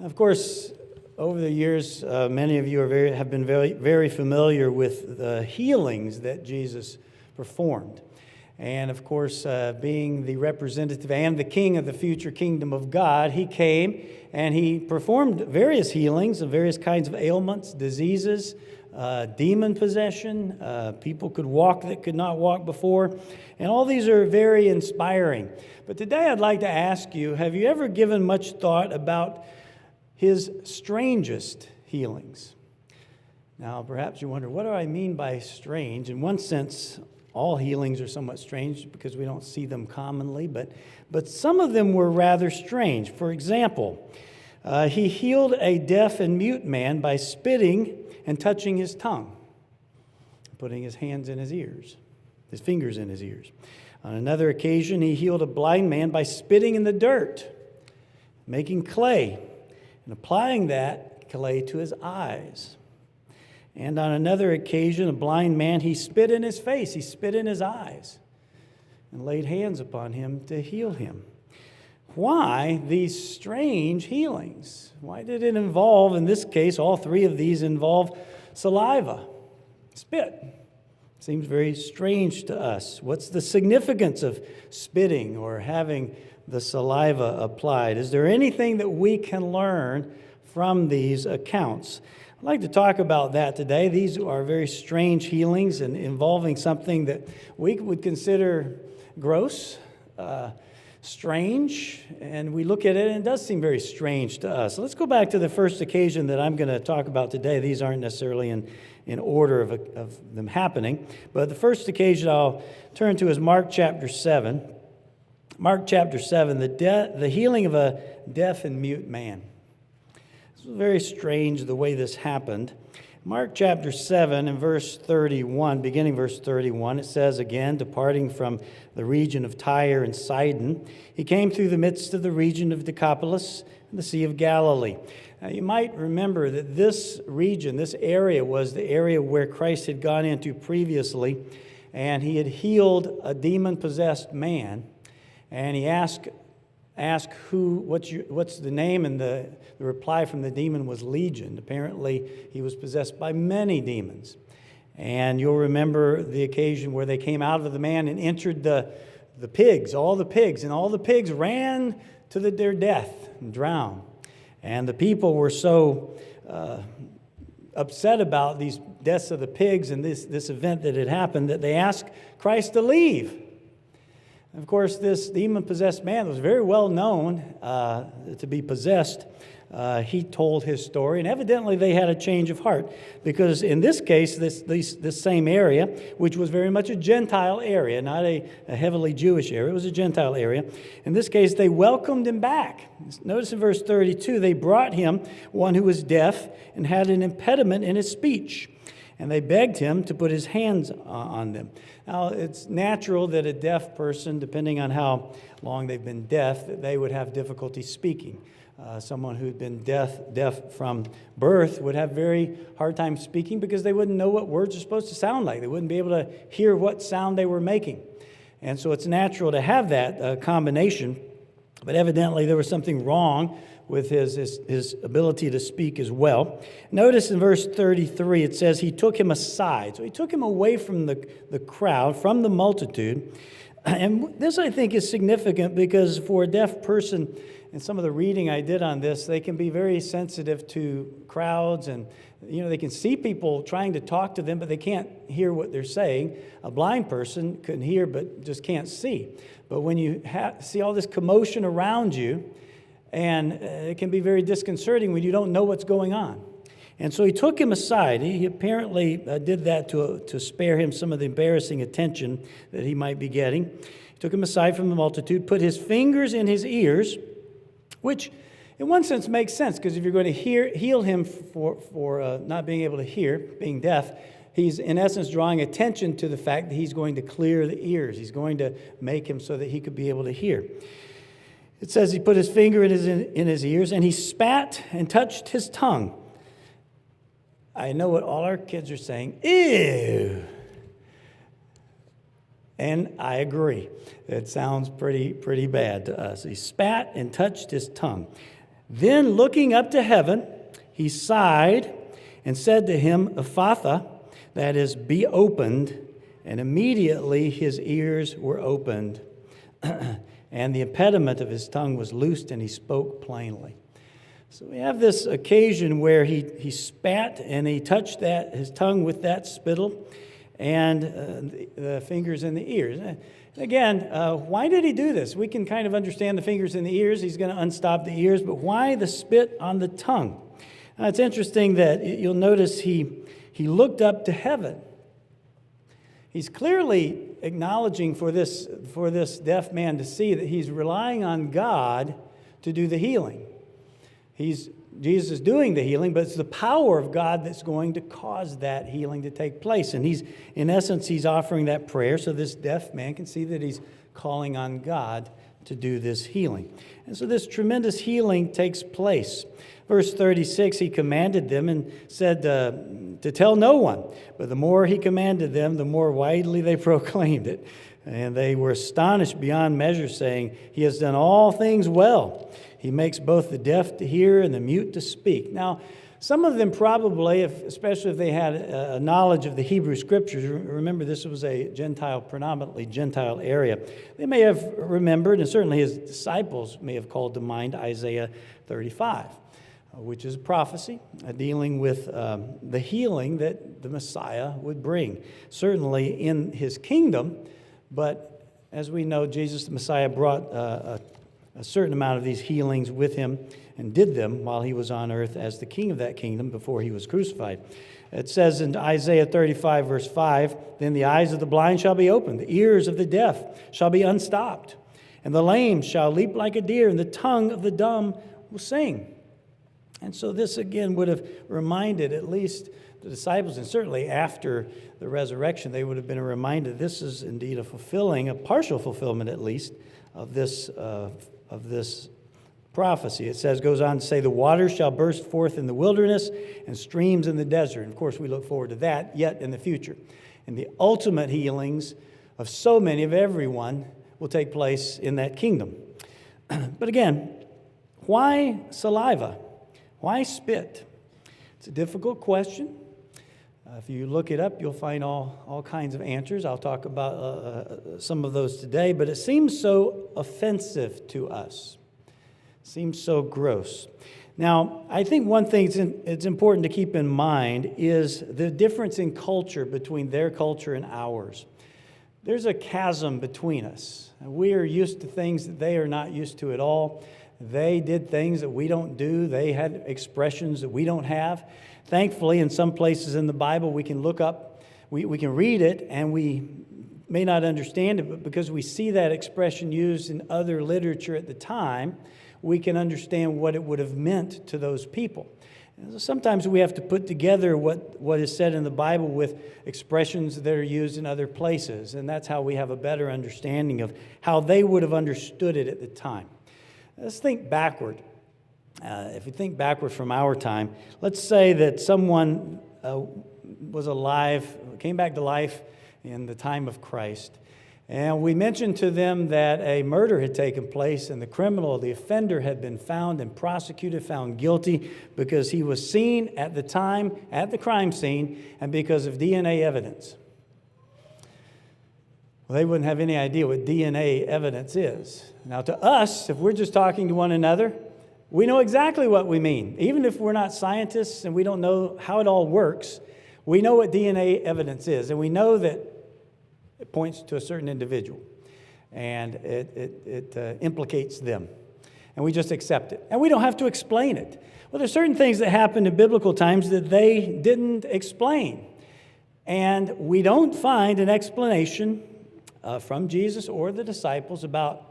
Of course, over the years, many of you have been very familiar with the healings that Jesus performed. And of course, being the representative and the king of the future kingdom of God, he came and he performed various healings of various kinds of ailments, diseases, demon possession. People could walk that could not walk before. And all these are very inspiring. But today I'd like to ask you, have you ever given much thought about his strangest healings? Now, perhaps you wonder, what do I mean by strange? In one sense, all healings are somewhat strange because we don't see them commonly, but some of them were rather strange. For example, he healed a deaf and mute man by spitting and touching his tongue, putting his hands in his ears, his fingers in his ears. On another occasion, he healed a blind man by spitting in the dirt, making clay, and applying that clay to his eyes. And on another occasion, a blind man, he spit in his face, he spit in his eyes, and laid hands upon him to heal him. Why these strange healings? Why did it involve, in this case, all three of these involve saliva, spit? Seems very strange to us. What's the significance of spitting or having the saliva applied? Is there anything that we can learn from these accounts? I'd like to talk about that today. These are very strange healings and involving something that we would consider gross, strange, and we look at it and it does seem very strange to us. So let's go back to the first occasion that I'm going to talk about today. These aren't necessarily in order of them happening, but the first occasion I'll turn to is Mark chapter 7. Mark chapter 7, the healing of a deaf and mute man. It's very strange the way this happened. Mark chapter 7 and verse 31, beginning verse 31, it says again, departing from the region of Tyre and Sidon, he came through the midst of the region of Decapolis and the Sea of Galilee. Now, you might remember that this region, this area, was the area where Christ had gone into previously, and he had healed a demon-possessed man, and he asked what's the name, and the reply from the demon was Legion. Apparently, he was possessed by many demons. And you'll remember the occasion where they came out of the man and entered the pigs, all the pigs ran to their death and drowned. And the people were so upset about these deaths of the pigs and this event that had happened that they asked Christ to leave. Of course, this demon-possessed man was very well known to be possessed. He told his story, and evidently they had a change of heart, because in this case, this same area, which was very much a Gentile area, not a heavily Jewish area, it was a Gentile area. In this case, they welcomed him back. Notice in verse 32, they brought him one who was deaf and had an impediment in his speech, and they begged him to put his hands on them. Now, it's natural that a deaf person, depending on how long they've been deaf, that they would have difficulty speaking. Someone who'd been deaf from birth would have very hard time speaking because they wouldn't know what words are supposed to sound like. They wouldn't be able to hear what sound they were making. And so it's natural to have that combination. But evidently there was something wrong with his ability to speak as well. Notice in verse 33, it says he took him aside. So he took him away from the crowd, from the multitude. And this, I think, is significant because for a deaf person, and some of the reading I did on this, they can be very sensitive to crowds, and they can see people trying to talk to them, but they can't hear what they're saying. A blind person can hear but just can't see. But when you see all this commotion around you, and it can be very disconcerting when you don't know what's going on. And so he took him aside. He apparently did that to spare him some of the embarrassing attention that he might be getting. He took him aside from the multitude, put his fingers in his ears, which in one sense makes sense, because if you're going to heal him for not being able to hear, being deaf, he's in essence drawing attention to the fact that he's going to clear the ears. He's going to make him so that he could be able to hear. It says he put his finger in his ears, and he spat and touched his tongue. I know what all our kids are saying. Ew. And I agree. It sounds pretty bad to us. He spat and touched his tongue. Then looking up to heaven, he sighed and said to him, Ephphatha, that is, be opened. And immediately his ears were opened, and the impediment of his tongue was loosed, and he spoke plainly. So we have this occasion where he spat and he touched his tongue with that spittle and the fingers in the ears. Again, why did he do this? We can kind of understand the fingers in the ears. He's going to unstop the ears, but why the spit on the tongue? Now, it's interesting that you'll notice he looked up to heaven. He's clearly acknowledging for this deaf man to see that he's relying on God to do the healing. Jesus is doing the healing, but it's the power of God that's going to cause that healing to take place. And in essence, he's offering that prayer so this deaf man can see that he's calling on God to do this healing. And so this tremendous healing takes place. Verse 36, he commanded them and said to tell no one. But the more he commanded them, the more widely they proclaimed it. And they were astonished beyond measure, saying, he has done all things well. He makes both the deaf to hear and the mute to speak. Now, some of them probably, especially if they had a knowledge of the Hebrew Scriptures, remember this was a predominantly Gentile area, they may have remembered, and certainly his disciples may have called to mind Isaiah 35, which is a prophecy dealing with the healing that the Messiah would bring. Certainly in his kingdom, but as we know, Jesus the Messiah brought a certain amount of these healings with him and did them while he was on earth as the king of that kingdom before he was crucified. It says in Isaiah 35, verse 5, then the eyes of the blind shall be opened, the ears of the deaf shall be unstopped, and the lame shall leap like a deer, and the tongue of the dumb will sing. And so this again would have reminded at least the disciples, and certainly after the resurrection, they would have been reminded this is indeed a partial fulfillment at least, of this prophecy. It goes on to say, the waters shall burst forth in the wilderness and streams in the desert. And of course, we look forward to that yet in the future. And the ultimate healings of so many, of everyone, will take place in that kingdom. But again, why saliva? Why spit? It's a difficult question. If you look it up, you'll find all kinds of answers. I'll talk about some of those today, but it seems so offensive to us. It seems so gross. Now, I think one thing it's important to keep in mind is the difference in culture between their culture and ours. There's a chasm between us. We are used to things that they are not used to at all. They did things that we don't do. They had expressions that we don't have. Thankfully, in some places in the Bible, we can look up, we can read it, and we may not understand it, but because we see that expression used in other literature at the time, we can understand what it would have meant to those people. And sometimes we have to put together what is said in the Bible with expressions that are used in other places, and that's how we have a better understanding of how they would have understood it at the time. Let's think backward. If we think backward from our time, let's say that someone was alive, came back to life in the time of Christ, and we mentioned to them that a murder had taken place and the offender had been found and prosecuted, found guilty because he was seen at the time at the crime scene and because of DNA evidence. Well, they wouldn't have any idea what DNA evidence is. Now, to us, if we're just talking to one another, we know exactly what we mean. Even if we're not scientists and we don't know how it all works, we know what DNA evidence is, and we know that it points to a certain individual, and it implicates them, and we just accept it. And we don't have to explain it. Well, there's certain things that happened in biblical times that they didn't explain, and we don't find an explanation from Jesus or the disciples about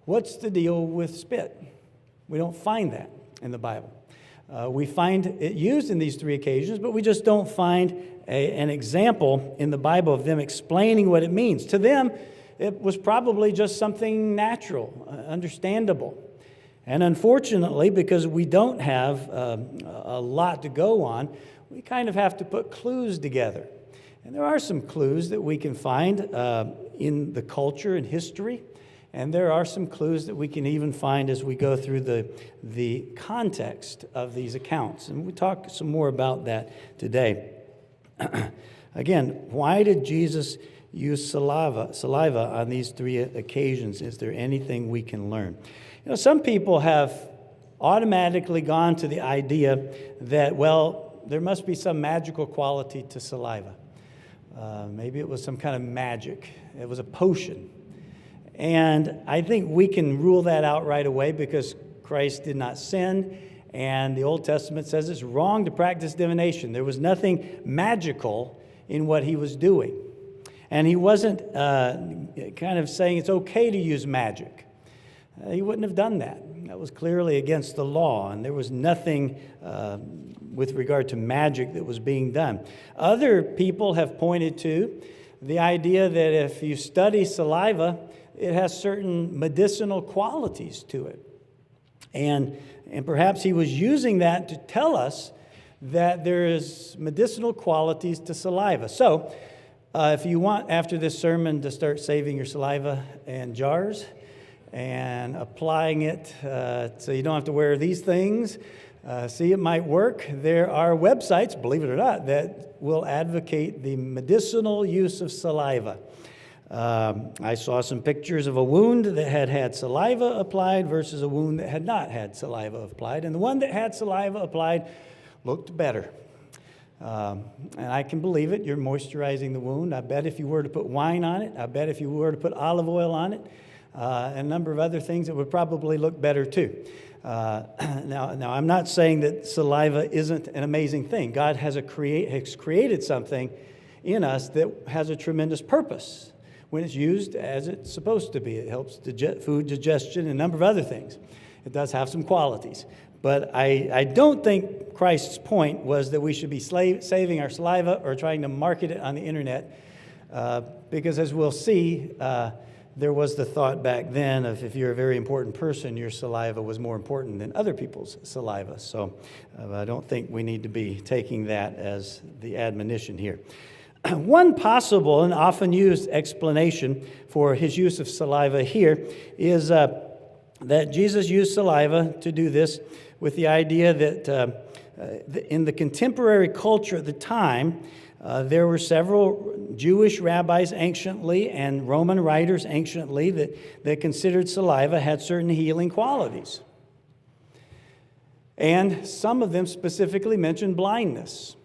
what's the deal with spit. We don't find that in the Bible. We find it used in these three occasions, but we just don't find an example in the Bible of them explaining what it means. To them, it was probably just something natural, understandable. And unfortunately, because we don't have a lot to go on, we kind of have to put clues together. And there are some clues that we can find in the culture and history And there are some clues that we can even find as we go through the context of these accounts. And we talk some more about that today. Again, why did Jesus use saliva on these three occasions? Is there anything we can learn? You know, some people have automatically gone to the idea that, well, there must be some magical quality to saliva. Maybe it was some kind of magic. It was a potion. And I think we can rule that out right away because Christ did not sin, and the Old Testament says it's wrong to practice divination. There was nothing magical in what he was doing. And he wasn't kind of saying it's okay to use magic. He wouldn't have done that. That was clearly against the law, and there was nothing with regard to magic that was being done. Other people have pointed to the idea that if you study saliva, it has certain medicinal qualities to it. And perhaps he was using that to tell us that there is medicinal qualities to saliva. So, if you want, after this sermon, to start saving your saliva in jars and applying it so you don't have to wear these things, see, it might work. There are websites, believe it or not, that will advocate the medicinal use of saliva. I saw some pictures of a wound that had had saliva applied versus a wound that had not had saliva applied. And the one that had saliva applied looked better. And I can believe it. You're moisturizing the wound. I bet if you were to put wine on it, I bet if you were to put olive oil on it, and a number of other things, it would probably look better too. Now, I'm not saying that saliva isn't an amazing thing. God has created something in us that has a tremendous purpose when it's used as it's supposed to be. It helps food digestion and a number of other things. It does have some qualities. But I don't think Christ's point was that we should be saving our saliva or trying to market it on the internet, because as we'll see, there was the thought back then of if you're a very important person, your saliva was more important than other people's saliva. So I don't think we need to be taking that as the admonition here. One possible and often used explanation for his use of saliva here is that Jesus used saliva to do this with the idea that in the contemporary culture at the time, there were several Jewish rabbis anciently and Roman writers anciently that considered saliva had certain healing qualities. And some of them specifically mentioned blindness.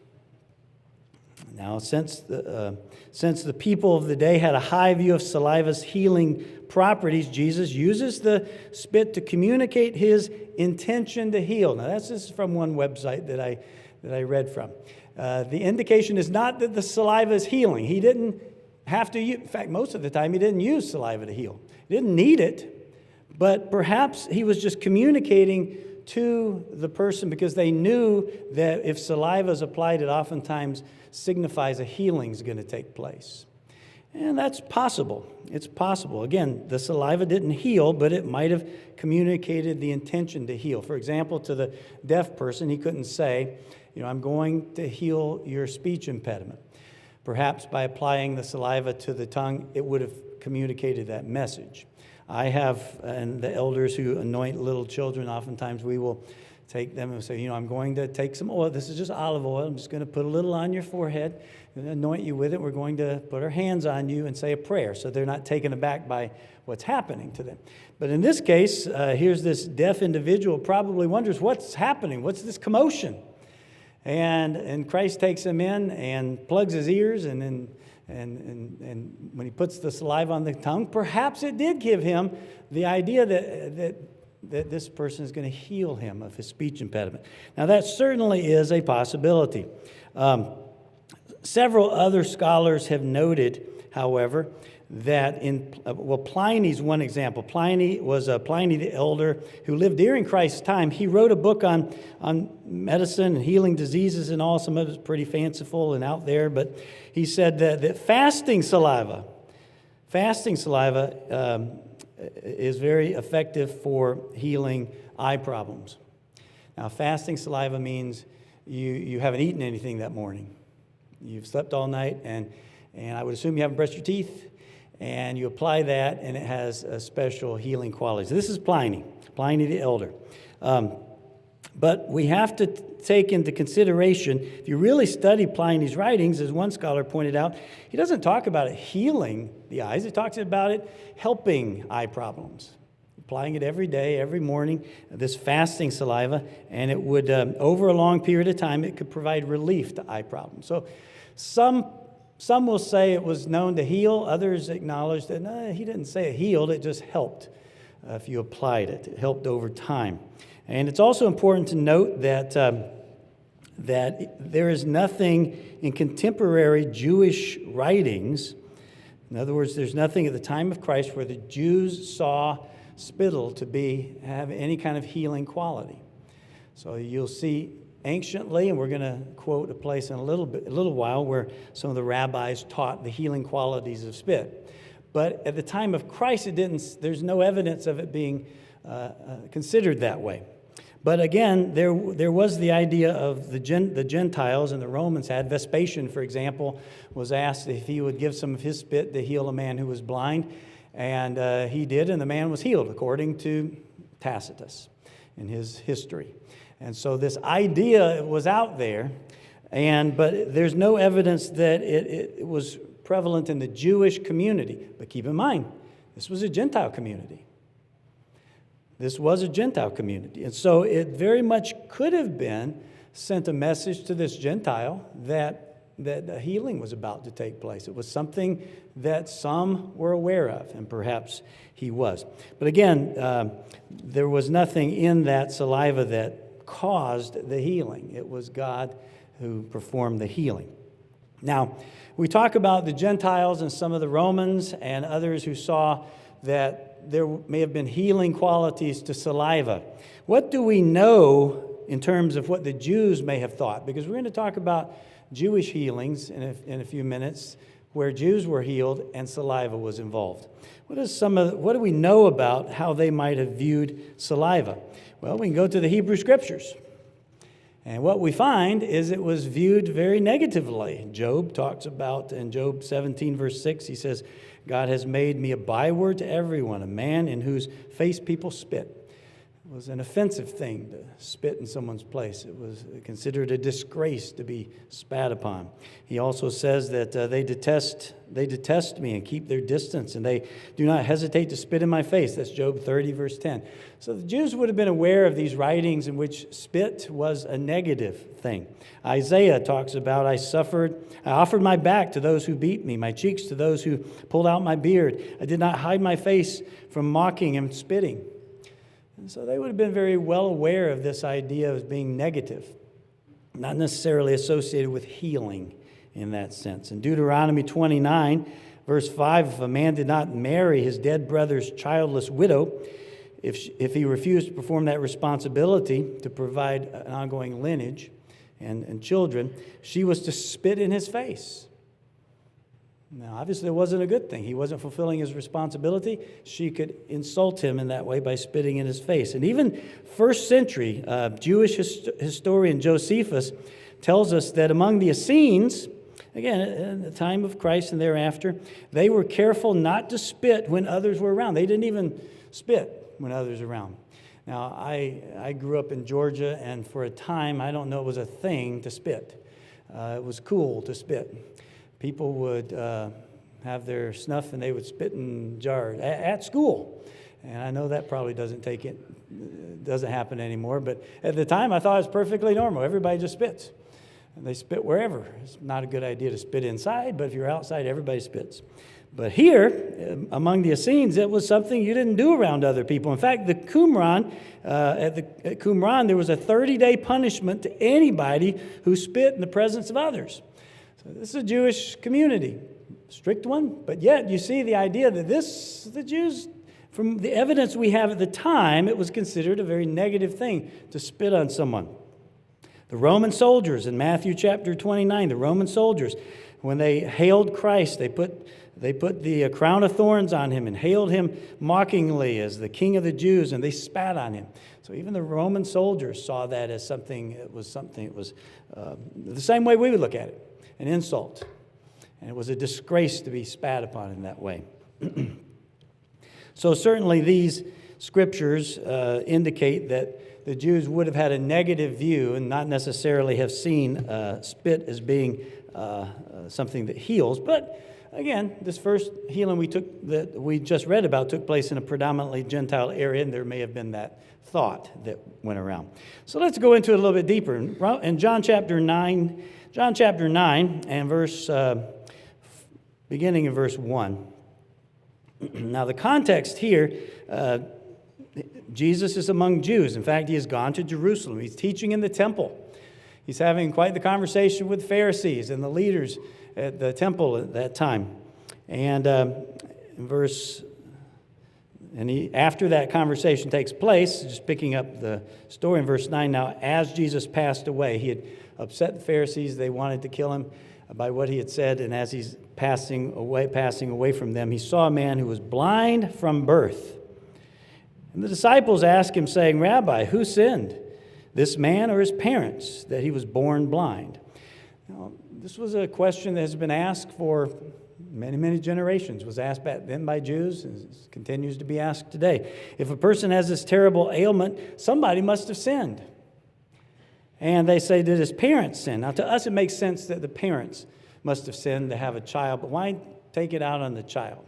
Now, since the people of the day had a high view of saliva's healing properties, Jesus uses the spit to communicate his intention to heal. Now, that's just from one website that I read from. The indication is not that the saliva is healing. He didn't have to use, in fact, most of the time he didn't use saliva to heal. He didn't need it, but perhaps he was just communicating to the person because they knew that if saliva is applied, it oftentimes signifies a healing is going to take place. And that's possible. It's possible. Again, the saliva didn't heal, but it might have communicated the intention to heal. For example, to the deaf person, he couldn't say, I'm going to heal your speech impediment. Perhaps by applying the saliva to the tongue, it would have communicated that message. I have, and the elders who anoint little children, oftentimes we will take them and say, I'm going to take some oil. This is just olive oil. I'm just going to put a little on your forehead and anoint you with it. We're going to put our hands on you and say a prayer so they're not taken aback by what's happening to them. But in this case, here's this deaf individual probably wonders, what's happening? What's this commotion? And Christ takes him in and plugs his ears, and when he puts the saliva on the tongue, perhaps it did give him the idea that this person is going to heal him of his speech impediment. Now, that certainly is a possibility. Several other scholars have noted, however, that Pliny's one example. Pliny was Pliny the Elder who lived during Christ's time. He wrote a book on medicine and healing diseases and all. Some of it's pretty fanciful and out there, but he said that fasting saliva is very effective for healing eye problems. Now, fasting saliva means you haven't eaten anything that morning. You've slept all night, and I would assume you haven't brushed your teeth, and you apply that, and it has a special healing qualities. This is Pliny the Elder. But we have to take into consideration, if you really study Pliny's writings, as one scholar pointed out, he doesn't talk about it healing the eyes. He talks about it helping eye problems, applying it every day, every morning, this fasting saliva, and it would, over a long period of time, it could provide relief to eye problems. So some will say it was known to heal. Others acknowledge that, no, he didn't say it healed, it just helped if you applied it. It helped over time. And it's also important to note that there is nothing in contemporary Jewish writings. In other words, there's nothing at the time of Christ where the Jews saw spittle to have any kind of healing quality. So you'll see anciently, and we're going to quote a place in a little while where some of the rabbis taught the healing qualities of spit. But at the time of Christ, there's no evidence of it being considered that way. But again, there was the idea of the Gentiles, and the Romans had. Vespasian, for example, was asked if he would give some of his spit to heal a man who was blind, and he did, and the man was healed, according to Tacitus in his history. And so this idea was out there, but there's no evidence that it was prevalent in the Jewish community. But keep in mind, this was a Gentile community. This was a Gentile community. And so it very much could have been sent a message to this Gentile that a healing was about to take place. It was something that some were aware of, and perhaps he was. But again, there was nothing in that saliva that caused the healing. It was God who performed the healing. Now, we talk about the Gentiles and some of the Romans and others who saw that there may have been healing qualities to saliva. What do we know in terms of what the Jews may have thought? Because we're going to talk about Jewish healings in a few minutes, where Jews were healed and saliva was involved. What do we know about how they might have viewed saliva? Well, we can go to the Hebrew Scriptures. And what we find is it was viewed very negatively. Job talks about, in Job 17, verse 6, he says, God has made me a byword to everyone, a man in whose face people spit. It was an offensive thing to spit in someone's place. It was considered a disgrace to be spat upon. He also says that they detest me and keep their distance, and they do not hesitate to spit in my face. That's Job 30, verse 10. So the Jews would have been aware of these writings in which spit was a negative thing. Isaiah talks about, I offered my back to those who beat me, my cheeks to those who pulled out my beard. I did not hide my face from mocking and spitting. And so they would have been very well aware of this idea of being negative, not necessarily associated with healing in that sense. In Deuteronomy 29, verse 5, if a man did not marry his dead brother's childless widow, if he refused to perform that responsibility to provide an ongoing lineage and children, she was to spit in his face. Now, obviously, it wasn't a good thing. He wasn't fulfilling his responsibility. She could insult him in that way by spitting in his face. And even first century Jewish historian Josephus tells us that among the Essenes, again, in the time of Christ and thereafter, they were careful not to spit when others were around. They didn't even spit when others were around. Now, I grew up in Georgia, and for a time, I don't know, it was a thing to spit. It was cool to spit. People would have their snuff and they would spit in jars at school. And I know that probably doesn't happen anymore, but at the time I thought it was perfectly normal. Everybody just spits. And they spit wherever. It's not a good idea to spit inside, but if you're outside, everybody spits. But here, among the Essenes, it was something you didn't do around other people. In fact, at Qumran, there was a 30-day punishment to anybody who spit in the presence of others. So this is a Jewish community, strict one, but yet you see the idea that the Jews, from the evidence we have at the time, it was considered a very negative thing to spit on someone. The Roman soldiers in Matthew chapter 29, the Roman soldiers, when they hailed Christ, they put the crown of thorns on him and hailed him mockingly as the king of the Jews, and they spat on him. So even the Roman soldiers saw that as something, it was the same way we would look at it. An insult. And it was a disgrace to be spat upon in that way. So certainly these scriptures indicate that the Jews would have had a negative view and not necessarily have seen spit as being something that heals. But again, this first healing that we just read about took place in a predominantly Gentile area, and there may have been that thought that went around. So let's go into it a little bit deeper. In John chapter 9 and beginning in verse 1. Now the context here, Jesus is among Jews. In fact, he has gone to Jerusalem. He's teaching in the temple. He's having quite the conversation with Pharisees and the leaders at the temple at that time. And after that conversation takes place, just picking up the story in verse 9, now as Jesus passed away, he had upset the Pharisees. They wanted to kill him by what he had said. And as he's passing away from them, he saw a man who was blind from birth. And the disciples asked him, saying, Rabbi, who sinned, this man or his parents, that he was born blind? Now, this was a question that has been asked for many, many generations. Was asked back then by Jews and continues to be asked today. If a person has this terrible ailment, somebody must have sinned. And they say, did his parents sin? Now, to us, it makes sense that the parents must have sinned to have a child, but why take it out on the child?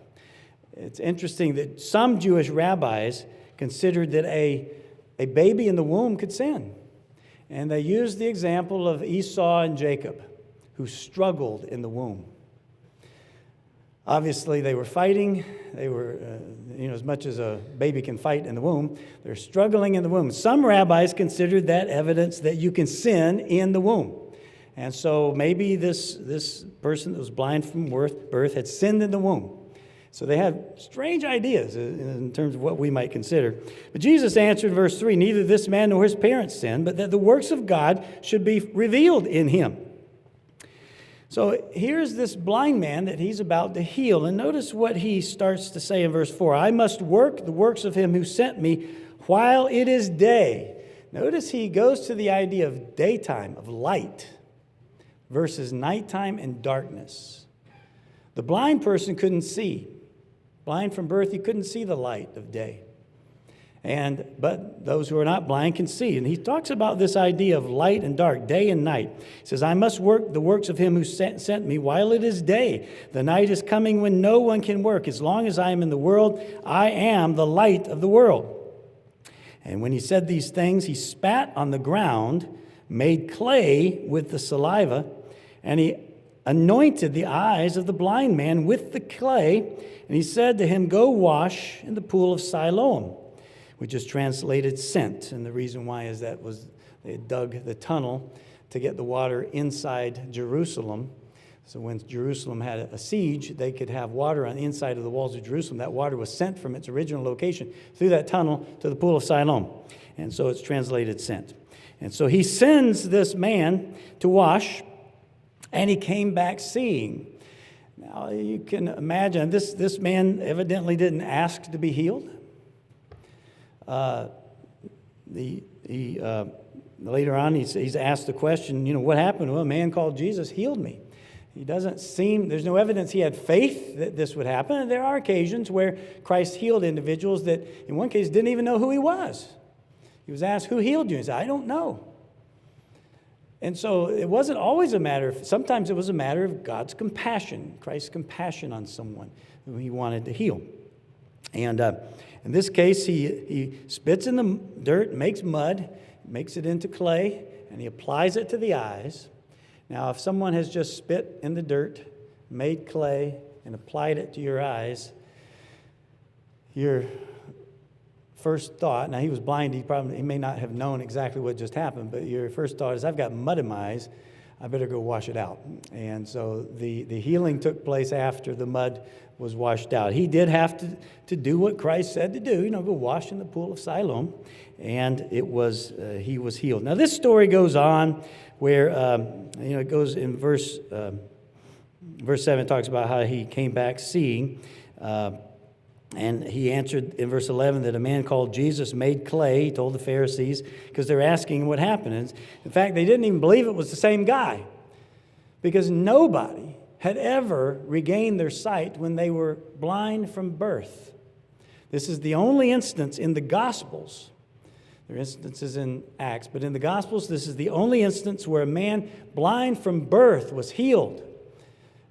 It's interesting that some Jewish rabbis considered that a baby in the womb could sin. And they used the example of Esau and Jacob, who struggled in the womb. Obviously, they were fighting. They were, as much as a baby can fight in the womb, they're struggling in the womb. Some rabbis considered that evidence that you can sin in the womb. And so maybe this person that was blind from birth had sinned in the womb. So they had strange ideas in terms of what we might consider. But Jesus answered in verse 3, neither this man nor his parents sinned, but that the works of God should be revealed in him. So here's this blind man that he's about to heal. And notice what he starts to say in verse 4. I must work the works of him who sent me while it is day. Notice he goes to the idea of daytime, of light, versus nighttime and darkness. The blind person couldn't see. Blind from birth, he couldn't see the light of day. But those who are not blind can see. And he talks about this idea of light and dark, day and night. He says, I must work the works of him who sent me while it is day. The night is coming when no one can work. As long as I am in the world, I am the light of the world. And when he said these things, he spat on the ground, made clay with the saliva, and he anointed the eyes of the blind man with the clay. And he said to him, go wash in the pool of Siloam, which is translated sent. And the reason why is they dug the tunnel to get the water inside Jerusalem. So when Jerusalem had a siege, they could have water on the inside of the walls of Jerusalem. That water was sent from its original location through that tunnel to the pool of Siloam. And so it's translated sent. And so he sends this man to wash, and he came back seeing. Now you can imagine, this man evidently didn't ask to be healed. Later on, he's asked the question, what happened? Well, a man called Jesus healed me. There's no evidence he had faith that this would happen. And there are occasions where Christ healed individuals that, in one case, didn't even know who he was. He was asked, who healed you? He said, I don't know. And so it wasn't always sometimes it was a matter of God's compassion, Christ's compassion on someone who he wanted to heal. And in this case, he spits in the dirt, makes mud, makes it into clay, and he applies it to the eyes. Now, if someone has just spit in the dirt, made clay, and applied it to your eyes, your first thought, now he was blind, he may not have known exactly what just happened, but your first thought is, I've got mud in my eyes, I better go wash it out. And so the healing took place after the mud was washed out. He did have to do what Christ said to do, go wash in the pool of Siloam, and he was healed. Now this story goes on where, it goes in verse 7, it talks about how he came back seeing, and he answered in verse 11 that a man called Jesus made clay. He told the Pharisees, because they're asking what happened. And in fact, they didn't even believe it was the same guy, because nobody had ever regained their sight when they were blind from birth. This is the only instance in the Gospels. There are instances in Acts, but in the Gospels, this is the only instance where a man blind from birth was healed.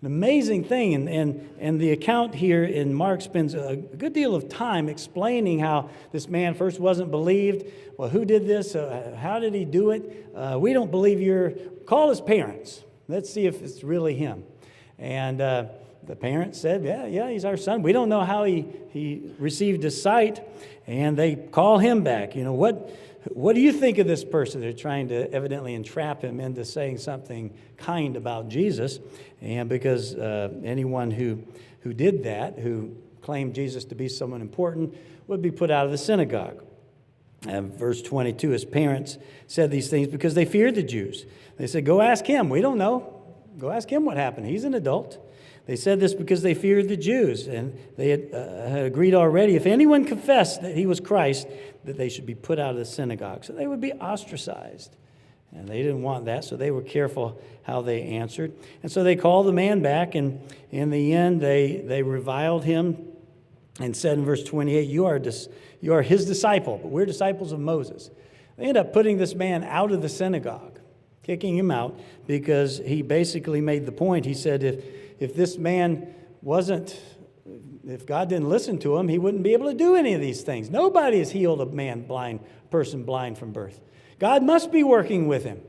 An amazing thing, and the account here in Mark spends a good deal of time explaining how this man first wasn't believed. Well, who did this? How did he do it? We don't believe call his parents. Let's see if it's really him. And the parents said, yeah, he's our son. We don't know how he received his sight. And they call him back. You know, what do you think of this person? They're trying to evidently entrap him into saying something kind about Jesus. And because anyone who did that, who claimed Jesus to be someone important, would be put out of the synagogue. And verse 22, his parents said these things because they feared the Jews. They said, go ask him. We don't know. Go ask him what happened. He's an adult. They said this because they feared the Jews, and they had agreed already, if anyone confessed that he was Christ, that they should be put out of the synagogue. So they would be ostracized. And they didn't want that, so they were careful how they answered. And so they called the man back, and in the end, they reviled him and said in verse 28, you are his disciple, but we're disciples of Moses. They end up putting this man out of the synagogue, kicking him out, because he basically made the point. He said if this man if God didn't listen to him, he wouldn't be able to do any of these things. Nobody has healed a person blind from birth. God must be working with him.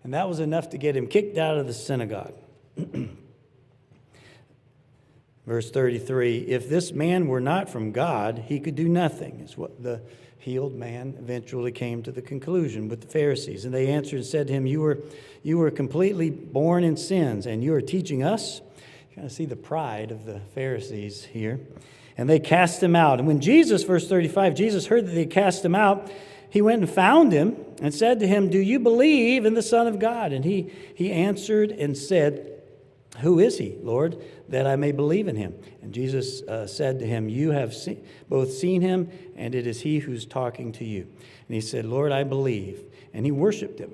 And that was enough to get him kicked out of the synagogue. Verse 33, if this man were not from God, he could do nothing, is what the healed man eventually came to the conclusion with the Pharisees. And they answered and said to him, you were completely born in sins, and you are teaching us. You kind of see the pride of the Pharisees here. And they cast him out. And when Jesus, verse 35, Jesus heard that they cast him out, he went and found him and said to him, do you believe in the Son of God? And he answered and said, who is he, Lord, that I may believe in him? And Jesus said to him, you have both seen him, and it is he who's talking to you. And he said, Lord, I believe. And he worshiped him.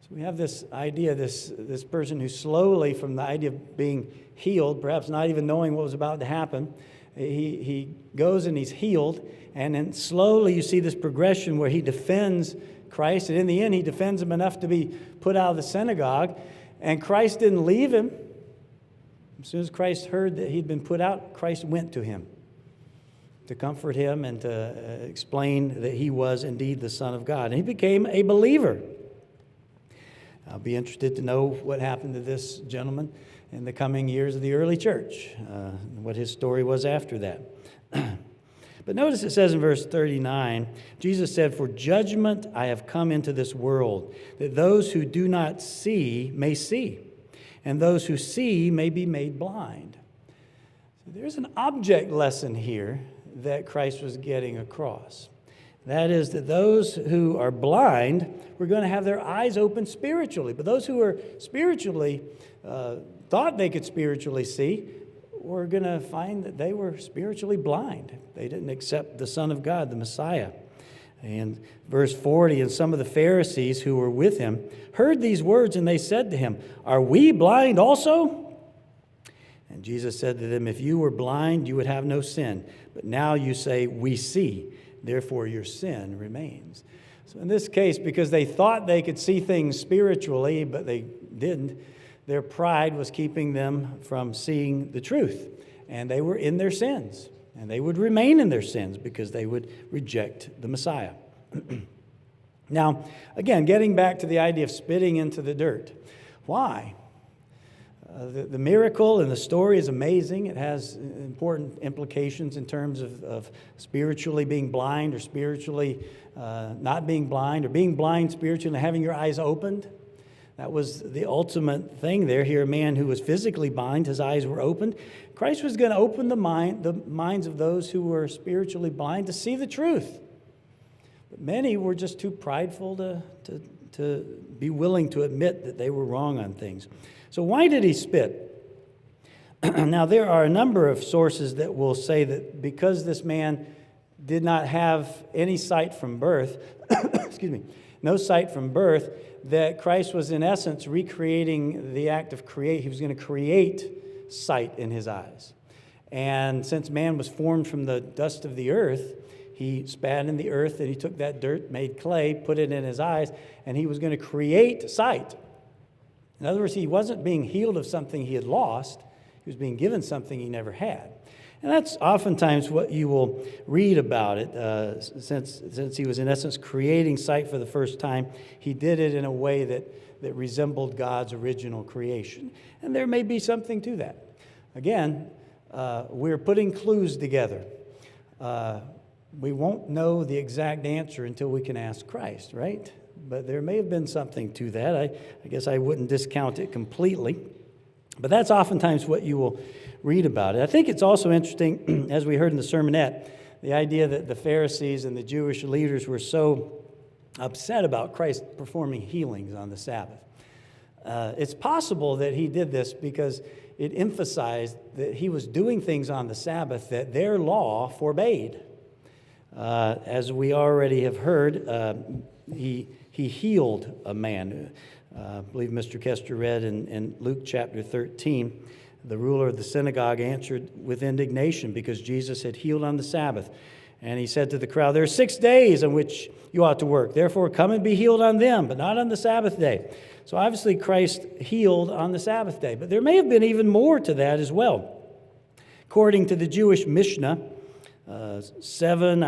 So we have this idea, this person who slowly, from the idea of being healed, perhaps not even knowing what was about to happen, he goes and he's healed. And then slowly you see this progression where he defends Christ. And in the end, he defends him enough to be put out of the synagogue. And Christ didn't leave him. As soon as Christ heard that he'd been put out, Christ went to him to comfort him and to explain that he was indeed the Son of God. And he became a believer. I'll be interested to know what happened to this gentleman in the coming years of the early church, what his story was after that. But notice it says in verse 39, Jesus said, for judgment I have come into this world, that those who do not see may see, and those who see may be made blind. So there's an object lesson here that Christ was getting across. That is that those who are blind were going to have their eyes open spiritually. But those who are spiritually, thought they could spiritually see, were going to find that they were spiritually blind. They didn't accept the Son of God, the Messiah. And verse 40, and some of the Pharisees who were with him heard these words, and they said to him, are we blind also? And Jesus said to them, if you were blind, you would have no sin. But now you say, we see. Therefore your sin remains. So in this case, because they thought they could see things spiritually, but they didn't, their pride was keeping them from seeing the truth. And they were in their sins. And they would remain in their sins because they would reject the Messiah. Now, again, getting back to the idea of spitting into the dirt. Why? The miracle and the story is amazing. It has important implications in terms of spiritually being blind or spiritually not being blind, or being blind spiritually and having your eyes opened. That was the ultimate thing there. Here, a man who was physically blind, his eyes were opened. Christ was going to open the minds of those who were spiritually blind to see the truth. But many were just too prideful to be willing to admit that they were wrong on things. So why did he spit? Now, there are a number of sources that will say that because this man did not have any sight from birth, excuse me, no sight from birth, that Christ was in essence recreating the act of create. He was going to create sight in his eyes. And since man was formed from the dust of the earth, he spat in the earth and he took that dirt, made clay, put it in his eyes, and he was going to create sight. In other words, he wasn't being healed of something he had lost. He was being given something he never had. And that's oftentimes what you will read about it. Since he was in essence creating sight for the first time, he did it in a way that resembled God's original creation. And there may be something to that. Again, we're putting clues together. We won't know the exact answer until we can ask Christ, right? But there may have been something to that. I guess I wouldn't discount it completely. But that's oftentimes what you will read about it. I think it's also interesting, as we heard in the sermonette, the idea that the Pharisees and the Jewish leaders were so upset about Christ performing healings on the Sabbath. It's possible that he did this because it emphasized that he was doing things on the Sabbath that their law forbade. As we already have heard, he healed a man. I believe Mr. Kester read in Luke chapter 13, the ruler of the synagogue answered with indignation because Jesus had healed on the Sabbath. And he said to the crowd, "There are 6 days on which you ought to work. Therefore, come and be healed on them, but not on the Sabbath day." So obviously Christ healed on the Sabbath day. But there may have been even more to that as well. According to the Jewish Mishnah, 7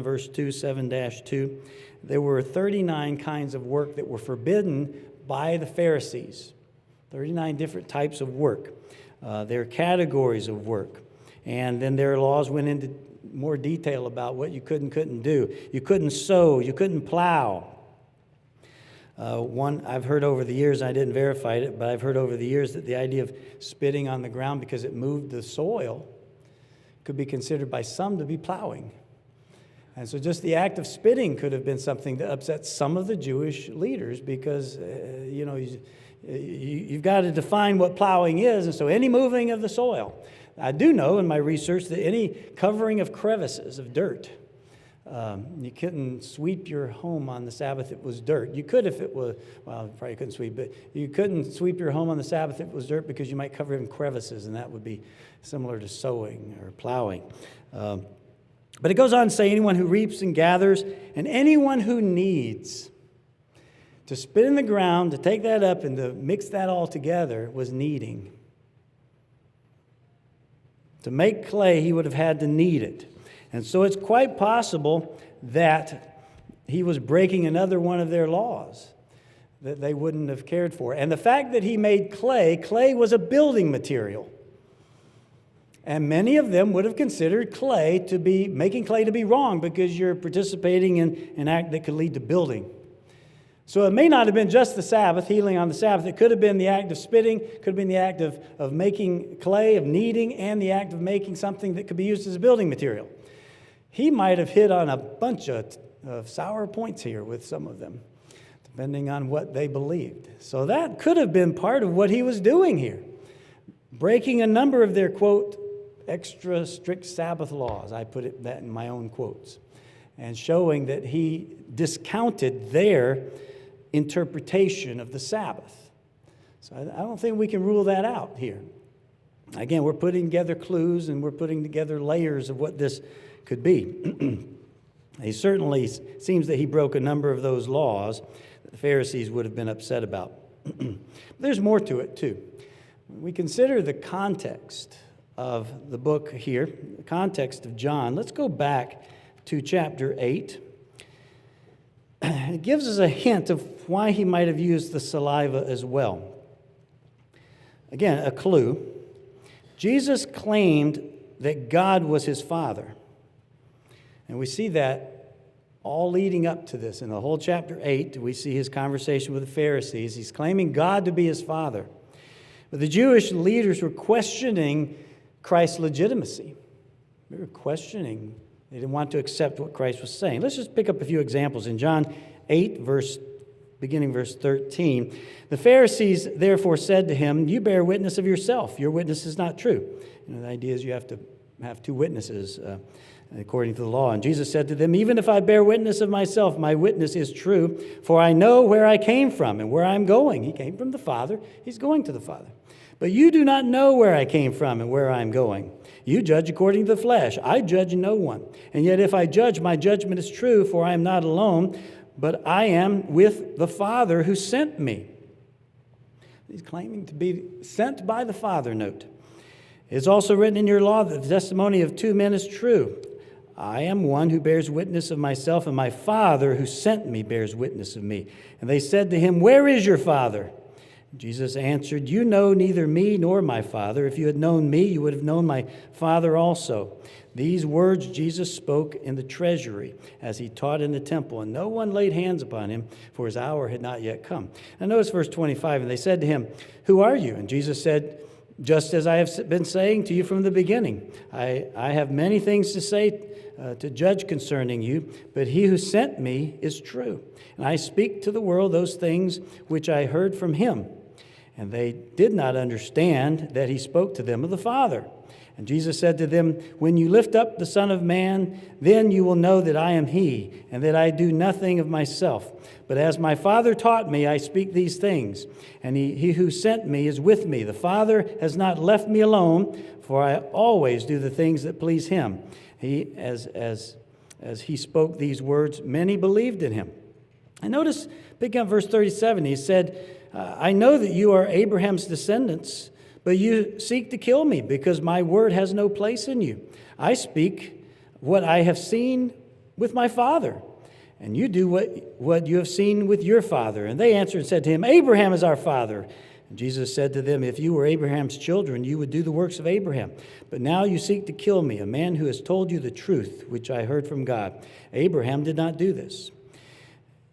verse 2, 7-2, there were 39 kinds of work that were forbidden by the Pharisees. 39 different types of work. There are categories of work. And then their laws went into more detail about what you could and couldn't do. You couldn't sow. You couldn't plow. One I've heard over the years, I didn't verify it, but I've heard over the years that the idea of spitting on the ground because it moved the soil could be considered by some to be plowing. And so just the act of spitting could have been something that upset some of the Jewish leaders because, you've got to define what plowing is, and so any moving of the soil. I do know in my research that any covering of crevices of dirt, you couldn't sweep your home on the Sabbath if it was dirt. You could if it was, well, you probably couldn't sweep, but you couldn't sweep your home on the Sabbath if it was dirt because you might cover it in crevices, and that would be similar to sowing or plowing. But it goes on to say anyone who reaps and gathers, and anyone who needs to spit in the ground, to take that up and to mix that all together was kneading. To make clay, he would have had to knead it. And so it's quite possible that he was breaking another one of their laws that they wouldn't have cared for. And the fact that he made clay was a building material. And many of them would have considered making clay to be wrong because you're participating in an act that could lead to building. So it may not have been just the Sabbath, healing on the Sabbath. It could have been the act of spitting, could have been the act of making clay, of kneading, and the act of making something that could be used as a building material. He might have hit on a bunch of sour points here with some of them, depending on what they believed. So that could have been part of what he was doing here, breaking a number of their, quote, extra strict Sabbath laws. I put that in my own quotes, and showing that he discounted their interpretation of the Sabbath. So I don't think we can rule that out here. Again, we're putting together clues and we're putting together layers of what this could be. He certainly seems that he broke a number of those laws that the Pharisees would have been upset about. There's more to it, too. When we consider the context of the book here, the context of John, let's go back to chapter 8. It gives us a hint of why he might have used the saliva as well. Again, a clue. Jesus claimed that God was his Father. And we see that all leading up to this. In the whole chapter 8, we see his conversation with the Pharisees. He's claiming God to be his Father. But the Jewish leaders were questioning Christ's legitimacy. They were questioning. They didn't want to accept what Christ was saying. Let's just pick up a few examples. In John 8, beginning verse 13, the Pharisees therefore said to him, "You bear witness of yourself. Your witness is not true." The idea is you have to have two witnesses. according to the law. And Jesus said to them, even if I bear witness of myself, my witness is true, for I know where I came from and where I'm going. He came from the Father. He's going to the Father. But you do not know where I came from and where I'm going. You judge according to the flesh. I judge no one. And yet if I judge, my judgment is true, for I am not alone, but I am with the Father who sent me. He's claiming to be sent by the Father, note. It's also written in your law that the testimony of two men is true. I am one who bears witness of myself, and my Father who sent me bears witness of me. And they said to him, where is your Father? Jesus answered, you know neither me nor my Father. If you had known me, you would have known my Father also. These words Jesus spoke in the treasury as he taught in the temple, and no one laid hands upon him, for his hour had not yet come. Now notice verse 25, and they said to him, who are you? And Jesus said, just as I have been saying to you from the beginning, I have many things to say to judge concerning you, but he who sent me is true. And I speak to the world those things which I heard from him. And they did not understand that he spoke to them of the Father. And Jesus said to them, when you lift up the Son of Man, then you will know that I am he, and that I do nothing of myself. But as my Father taught me, I speak these things. And he who sent me is with me. The Father has not left me alone, for I always do the things that please him. As he spoke these words, many believed in him. And notice, picking up verse 37, he said, I know that you are Abraham's descendants, but you seek to kill me because my word has no place in you. I speak what I have seen with my father, and you do what you have seen with your father. And they answered and said to him, Abraham is our father. And Jesus said to them, if you were Abraham's children, you would do the works of Abraham. But now you seek to kill me, a man who has told you the truth, which I heard from God. Abraham did not do this.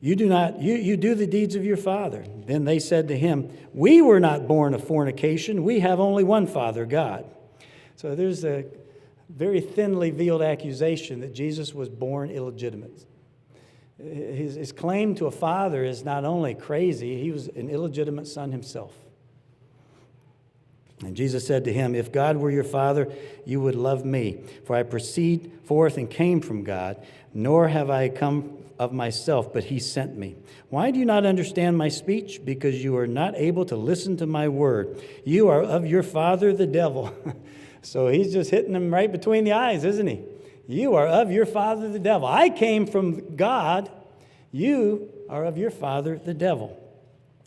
You do the deeds of your father. Then they said to him, we were not born of fornication. We have only one Father, God. So there's a very thinly veiled accusation that Jesus was born illegitimate. His claim to a father is not only crazy, he was an illegitimate son himself. And Jesus said to him, if God were your father, you would love me, for I proceed forth and came from God, nor have I come of myself, but he sent me. Why do you not understand my speech? Because you are not able to listen to my word. You are of your father, the devil. So he's just hitting them right between the eyes, isn't he? You are of your father, the devil. I came from God. You are of your father, the devil.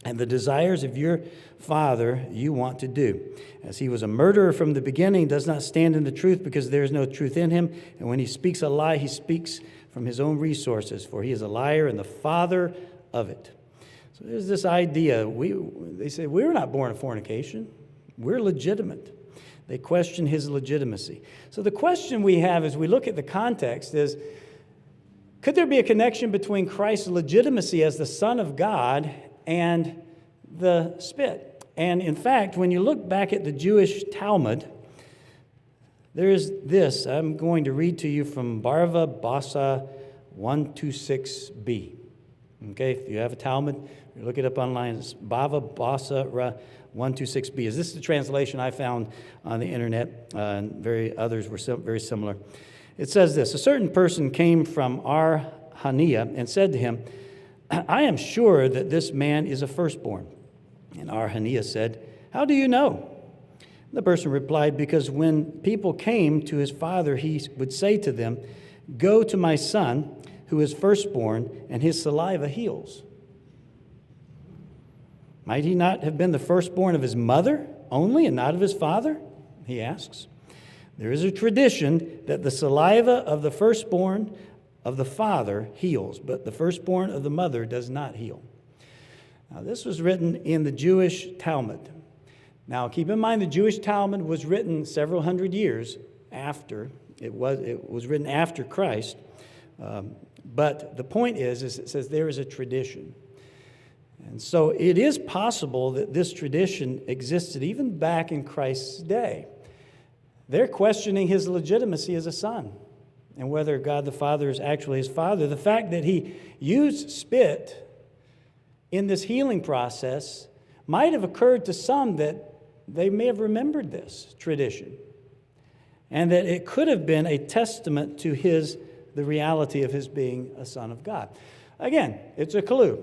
And the desires of your father you want to do. As he was a murderer from the beginning, does not stand in the truth because there is no truth in him. And when he speaks a lie, he speaks from his own resources, for he is a liar and the father of it. So there's this idea. They say, we're not born of fornication. We're legitimate. They question his legitimacy. So the question we have as we look at the context is, could there be a connection between Christ's legitimacy as the Son of God and the spit? And in fact, when you look back at the Jewish Talmud, there is this. I'm going to read to you from Bava Basa 126b. Okay, if you have a Talmud, you look it up online. It's Bava Basa 126b. Is this the translation I found on the internet? And others were very similar. It says this: a certain person came from Ar Haniah and said to him, I am sure that this man is a firstborn. And Ar Haniah said, how do you know? The person replied, because when people came to his father, he would say to them, go to my son, who is firstborn, and his saliva heals. Might he not have been the firstborn of his mother only and not of his father? He asks. There is a tradition that the saliva of the firstborn of the father heals, but the firstborn of the mother does not heal. Now, this was written in the Jewish Talmud. Now, keep in mind the Jewish Talmud was written several hundred years after. It was written after Christ. But the point is it says there is a tradition. And so it is possible that this tradition existed even back in Christ's day. They're questioning his legitimacy as a son and whether God the Father is actually his father. The fact that he used spit in this healing process might have occurred to some that they may have remembered this tradition. and that it could have been a testament to the reality of his being a son of God. Again, it's a clue.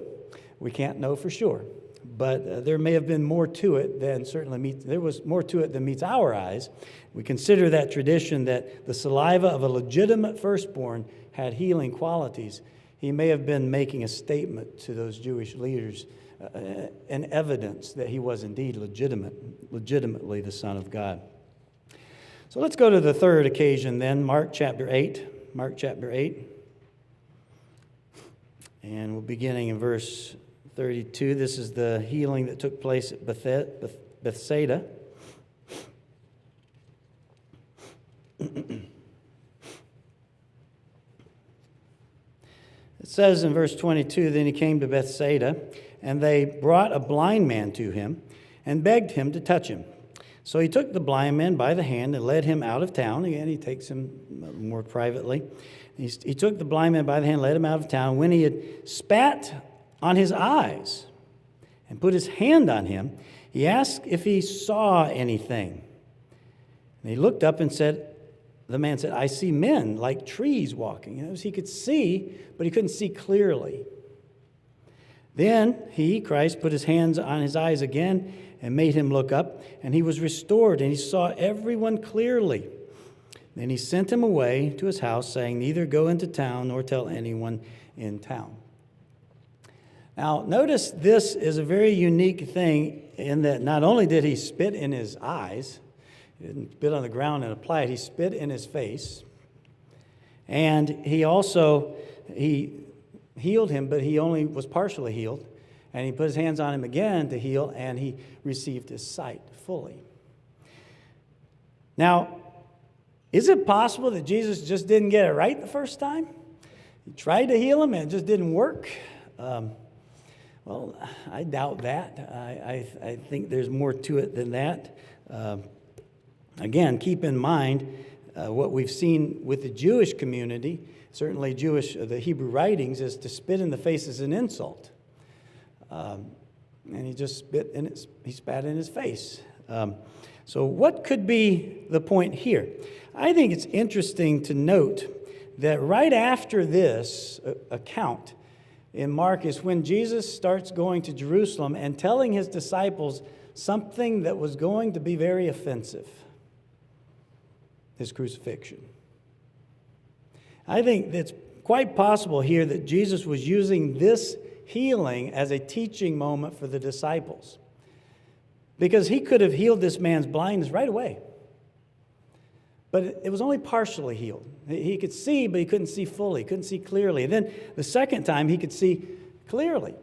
We can't know for sure, but there may have been more to it than there was more to it than meets our eyes. We consider that tradition that the saliva of a legitimate firstborn had healing qualities. He may have been making a statement to those Jewish leaders, an evidence that he was indeed legitimately the Son of God. So let's go to the third occasion then, Mark chapter 8. Mark chapter 8. And we're beginning in verse 32. This is the healing that took place at Bethsaida. It says in verse 22, then he came to Bethsaida, and they brought a blind man to him and begged him to touch him. So he took the blind man by the hand and led him out of town. Again, he takes him more privately. He took the blind man by the hand, led him out of town. When he had spat on his eyes and put his hand on him, he asked if he saw anything. And he looked up and the man said, I see men like trees walking. He could see, but he couldn't see clearly. Then Christ, put his hands on his eyes again and made him look up, and he was restored, and he saw everyone clearly. Then he sent him away to his house, saying, neither go into town nor tell anyone in town. Now, notice this is a very unique thing in that not only did he spit in his eyes, he didn't spit on the ground and apply it, he spit in his face. And he healed him, but he only was partially healed. And he put his hands on him again to heal, and he received his sight fully. Now, is it possible that Jesus just didn't get it right the first time? He tried to heal him and it just didn't work? Well, I doubt that. I think there's more to it than that. Again, keep in mind what we've seen with the Jewish community, certainly the Hebrew writings, is to spit in the face is an insult. And he just spat in his face. So what could be the point here? I think it's interesting to note that right after this account in Mark is when Jesus starts going to Jerusalem and telling his disciples something that was going to be very offensive: his crucifixion. I think it's quite possible here that Jesus was using this healing as a teaching moment for the disciples, because he could have healed this man's blindness right away. But it was only partially healed. He could see, but he couldn't see fully, couldn't see clearly. And then the second time, he could see clearly.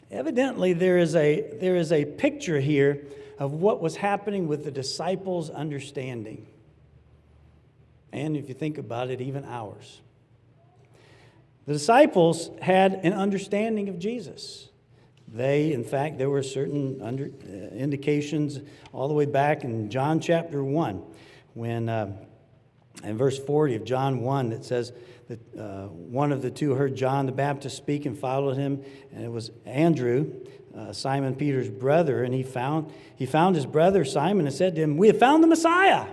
Evidently, there is a picture here of what was happening with the disciples' understanding. And if you think about it, even ours. The disciples had an understanding of Jesus. In fact, there were certain indications all the way back in John chapter 1, when in verse 40 of John 1, it says that one of the two heard John the Baptist speak and followed him, and it was Andrew, Simon Peter's brother, and he found his brother Simon and said to him, "We have found the Messiah."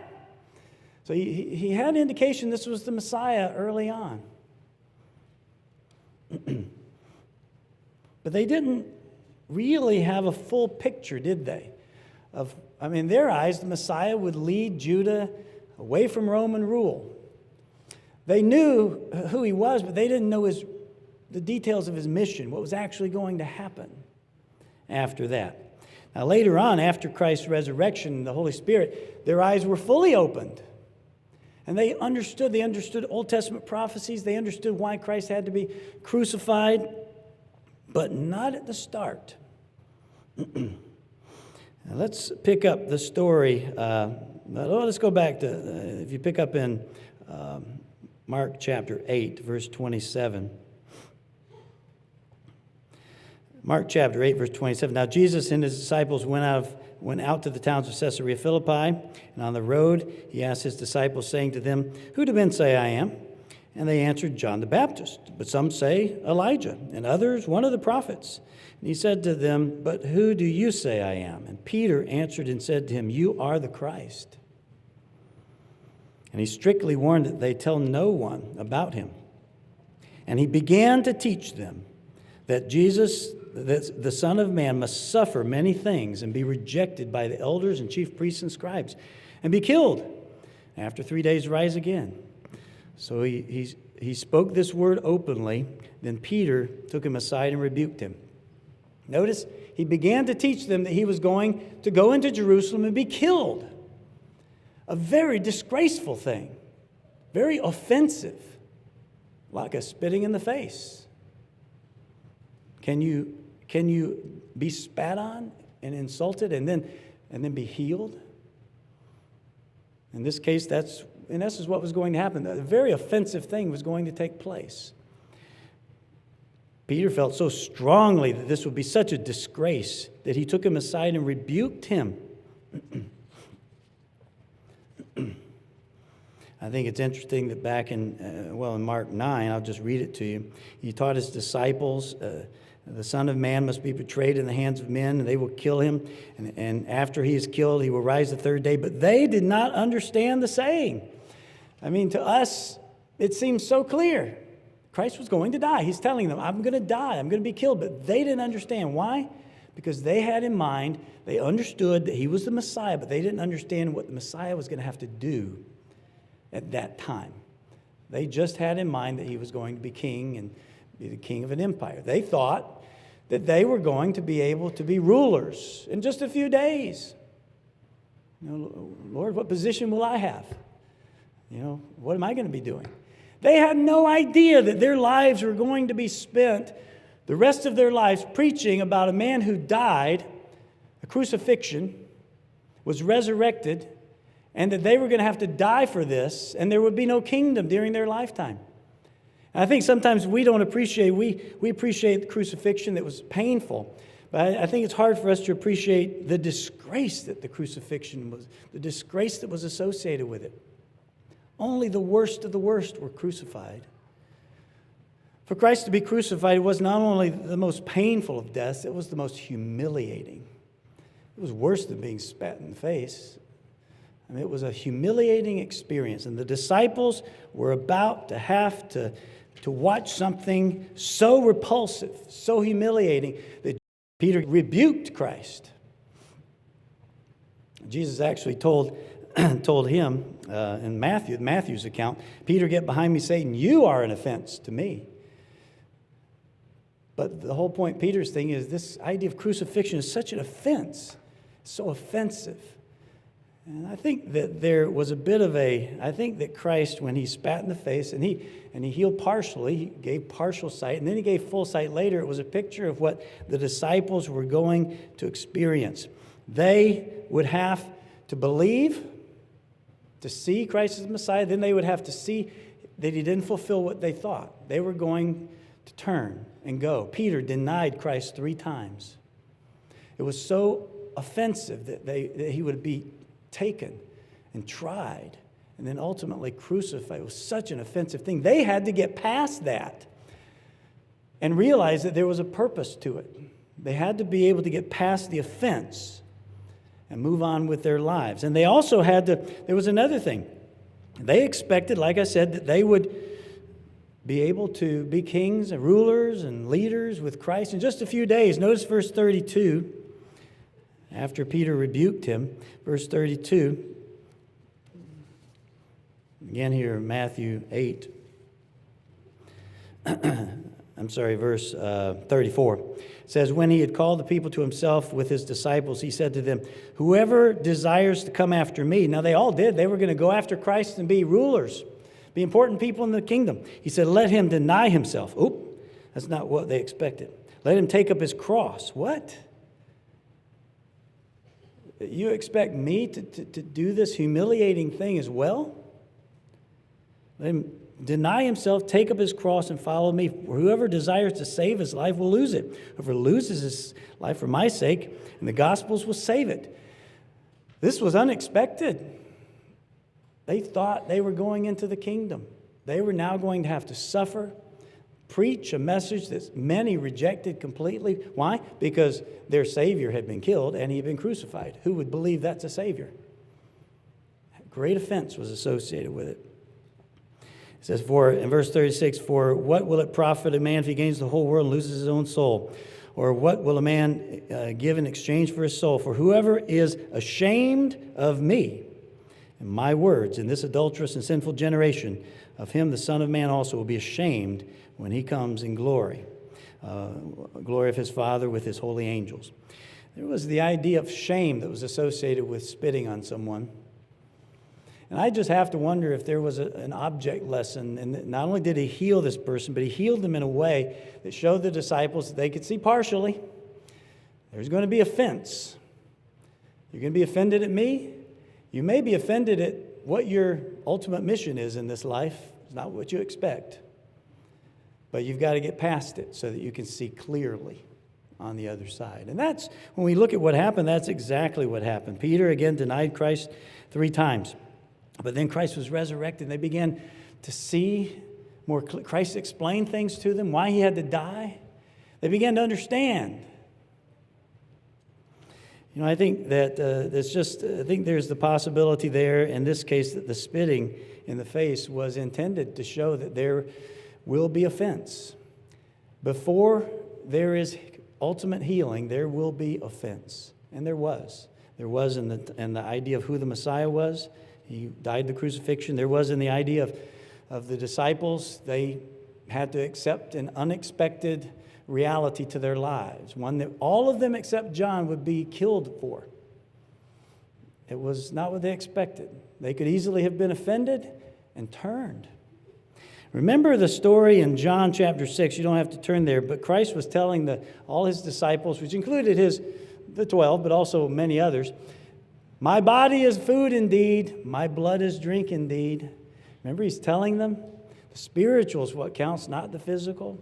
So he had an indication this was the Messiah early on. But they didn't really have a full picture, did they? In their eyes, the Messiah would lead Judah away from Roman rule. They knew who he was, but they didn't know the details of his mission, what was actually going to happen after that. Now, later on, after Christ's resurrection, the Holy Spirit, their eyes were fully opened. And they understood Old Testament prophecies. They understood why Christ had to be crucified, but not at the start. Now let's pick up the story. Let's go back to, if you pick up in Mark chapter 8, verse 27. Mark chapter 8, verse 27. Now Jesus and his disciples went out to the towns of Caesarea Philippi, and on the road he asked his disciples, saying to them, "Who do men say I am?" And they answered, "John the Baptist, but some say Elijah, and others one of the prophets." And he said to them, "But who do you say I am?" And Peter answered and said to him, "You are the Christ." And he strictly warned that they tell no one about him. And he began to teach them that Jesus, that the Son of Man, must suffer many things and be rejected by the elders and chief priests and scribes and be killed. After 3 days, rise again. So he spoke this word openly. Then Peter took him aside and rebuked him. Notice, he began to teach them that he was going to go into Jerusalem and be killed. A very disgraceful thing, very offensive, like a spitting in the face. Can you be spat on and insulted and then be healed? In this case, that's in essence what was going to happen. A very offensive thing was going to take place. Peter felt so strongly that this would be such a disgrace that he took him aside and rebuked him. I think it's interesting that back in Mark 9, I'll just read it to you. He taught his disciples, the Son of Man must be betrayed in the hands of men, and they will kill him. And after he is killed, he will rise the third day. But they did not understand the saying. I mean, to us, it seems so clear. Christ was going to die. He's telling them, I'm going to die. I'm going to be killed. But they didn't understand. Why? Because they had in mind, they understood that he was the Messiah, but they didn't understand what the Messiah was going to have to do at that time. They just had in mind that he was going to be king and be the king of an empire. They thought that they were going to be able to be rulers in just a few days. Lord, what position will I have? What am I going to be doing? They had no idea that their lives were going to be spent, the rest of their lives, preaching about a man who died, a crucifixion, was resurrected, and that they were going to have to die for this, and there would be no kingdom during their lifetime. And I think sometimes we don't appreciate, we appreciate the crucifixion that was painful, but I think it's hard for us to appreciate the disgrace that the crucifixion was, the disgrace that was associated with it. Only the worst of the worst were crucified. For Christ to be crucified was not only the most painful of deaths, it was the most humiliating. It was worse than being spat in the face. I mean, it was a humiliating experience. And the disciples were about to have to watch something so repulsive, so humiliating, that Peter rebuked Christ. Jesus actually told him in Matthew's account, Peter, get behind me, Satan, you are an offense to me. But the whole point Peter's thing is this idea of crucifixion is such an offense, so offensive. And I think that there was a bit of I think that Christ, when he spat in the face, and he healed partially, he gave partial sight, and then he gave full sight later, it was a picture of what the disciples were going to experience. They would have to believe, to see Christ as the Messiah, then they would have to see that he didn't fulfill what they thought. They were going to turn and go. Peter denied Christ 3 times. It was so offensive that he would be taken and tried and then ultimately crucified. It was such an offensive thing. They had to get past that and realize that there was a purpose to it. They had to be able to get past the offense and move on with their lives. And they also had to, there was another thing. They expected, like I said, that they would be able to be kings and rulers and leaders with Christ in just a few days. Notice verse 32. After Peter rebuked him, verse 32, again here, Matthew 8. Verse 34. It says, when he had called the people to himself with his disciples, he said to them, whoever desires to come after me. Now they all did. They were going to go after Christ and be rulers, be important people in the kingdom. He said, let him deny himself. Oop, that's not what they expected. Let him take up his cross. What? You expect me to do this humiliating thing as well? Let him deny himself, take up his cross, and follow me. Whoever desires to save his life will lose it. Whoever loses his life for my sake and the gospel's will save it. This was unexpected. They thought they were going into the kingdom. They were now going to have to suffer, preach a message that many rejected completely. Why? Because their Savior had been killed and he had been crucified. Who would believe that's a Savior? great offense was associated with it. It says, in verse 36, "For what will it profit a man if he gains the whole world and loses his own soul? Or what will a man give in exchange for his soul? For whoever is ashamed of me and my words in this adulterous and sinful generation, of him the Son of Man also will be ashamed when he comes in glory, glory of his Father with his holy angels." There was the idea of shame that was associated with spitting on someone. And I just have to wonder if there was an object lesson. And not only did he heal this person, but he healed them in a way that showed the disciples that they could see partially. There's going to be offense. You're going to be offended at me. You may be offended at what your ultimate mission is in this life. It's not what you expect. But you've got to get past it so that you can see clearly on the other side. And that's, when we look at what happened, that's exactly what happened. Peter, again, denied Christ 3 times. But then Christ was resurrected, and they began to see more. Christ explained things to them, why he had to die. They began to understand. You know, I think that I think there's the possibility there, in this case, that the spitting in the face was intended to show that there will be offense. Before there is ultimate healing, there will be offense. And there was. There was in the idea of who the Messiah was. He died the crucifixion. There was in the idea of the disciples. They had to accept an unexpected reality to their lives, one that all of them except John would be killed for. It was not what they expected. They could easily have been offended and turned. Remember the story in John chapter 6. You don't have to turn there, but Christ was telling all his disciples, which included the 12, but also many others, "My body is food indeed, my blood is drink indeed." Remember, he's telling them the spiritual is what counts, not the physical.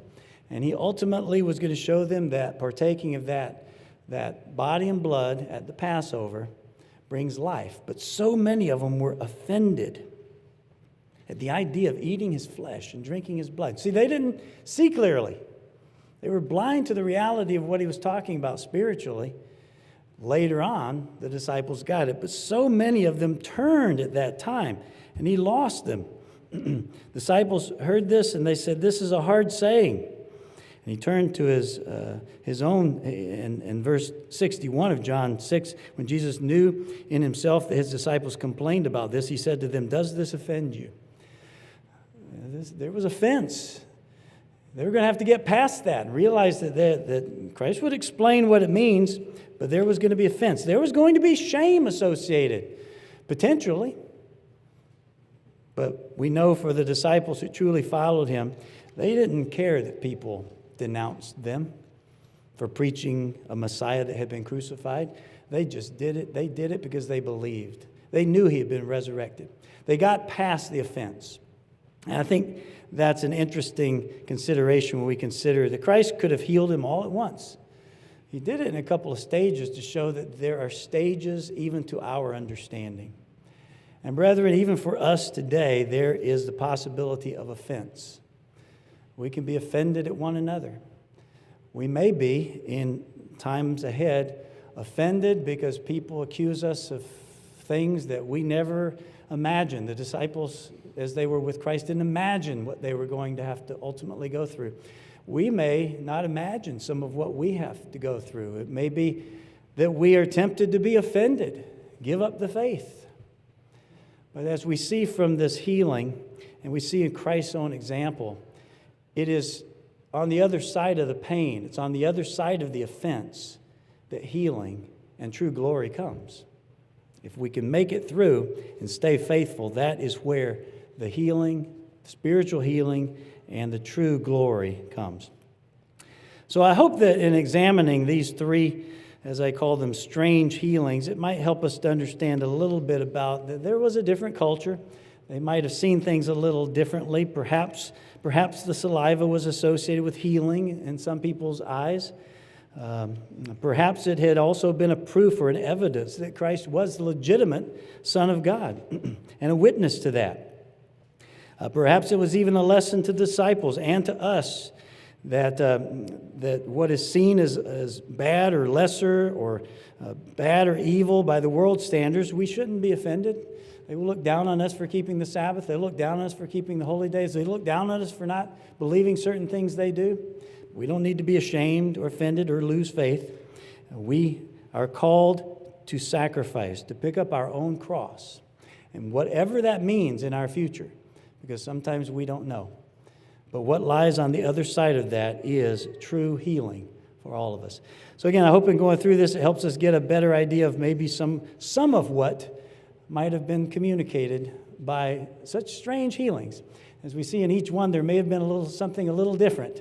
And he ultimately was going to show them that partaking of that body and blood at the Passover brings life. But so many of them were offended at the idea of eating his flesh and drinking his blood. See, they didn't see clearly. They were blind to the reality of what he was talking about spiritually. Later on, the disciples got it, but so many of them turned at that time, and he lost them. Disciples heard this, and they said, "This is a hard saying." And he turned to his own, in verse 61 of John 6, when Jesus knew in himself that his disciples complained about this, he said to them, "Does this offend you?" There was offense. They were going to have to get past that and realize that Christ would explain what it means, but there was going to be offense. There was going to be shame associated, potentially. But we know for the disciples who truly followed him, they didn't care that people denounced them for preaching a Messiah that had been crucified. They just did it. They did it because they believed. They knew he had been resurrected. They got past the offense. And I think that's an interesting consideration when we consider that Christ could have healed him all at once. He did it in a couple of stages to show that there are stages even to our understanding. And brethren, even for us today, there is the possibility of offense. We can be offended at one another. We may be, in times ahead, offended because people accuse us of things that we never imagined. The disciples, as they were with Christ, didn't imagine what they were going to have to ultimately go through. We may not imagine some of what we have to go through. It may be that we are tempted to be offended, give up the faith. But as we see from this healing, and we see in Christ's own example, it is on the other side of the pain, it's on the other side of the offense that healing and true glory comes. If we can make it through and stay faithful, that is where the healing, spiritual healing, and the true glory comes. So I hope that in examining these 3, as I call them, strange healings, it might help us to understand a little bit about that there was a different culture. They might have seen things a little differently. Perhaps the saliva was associated with healing in some people's eyes. Perhaps it had also been a proof or an evidence that Christ was the legitimate Son of God and a witness to that. Perhaps it was even a lesson to disciples and to us that what is seen as bad or lesser or bad or evil by the world's standards, we shouldn't be offended. They will look down on us for keeping the Sabbath. They look down on us for keeping the holy days. They look down on us for not believing certain things they do. We don't need to be ashamed or offended or lose faith. We are called to sacrifice, to pick up our own cross, and whatever that means in our future, because sometimes we don't know. But what lies on the other side of that is true healing for all of us. So again, I hope in going through this, it helps us get a better idea of maybe some of what might have been communicated by such strange healings. As we see in each one, there may have been something a little different.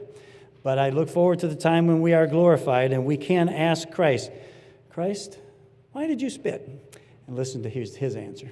But I look forward to the time when we are glorified and we can ask Christ, why did you spit? And listen to his answer.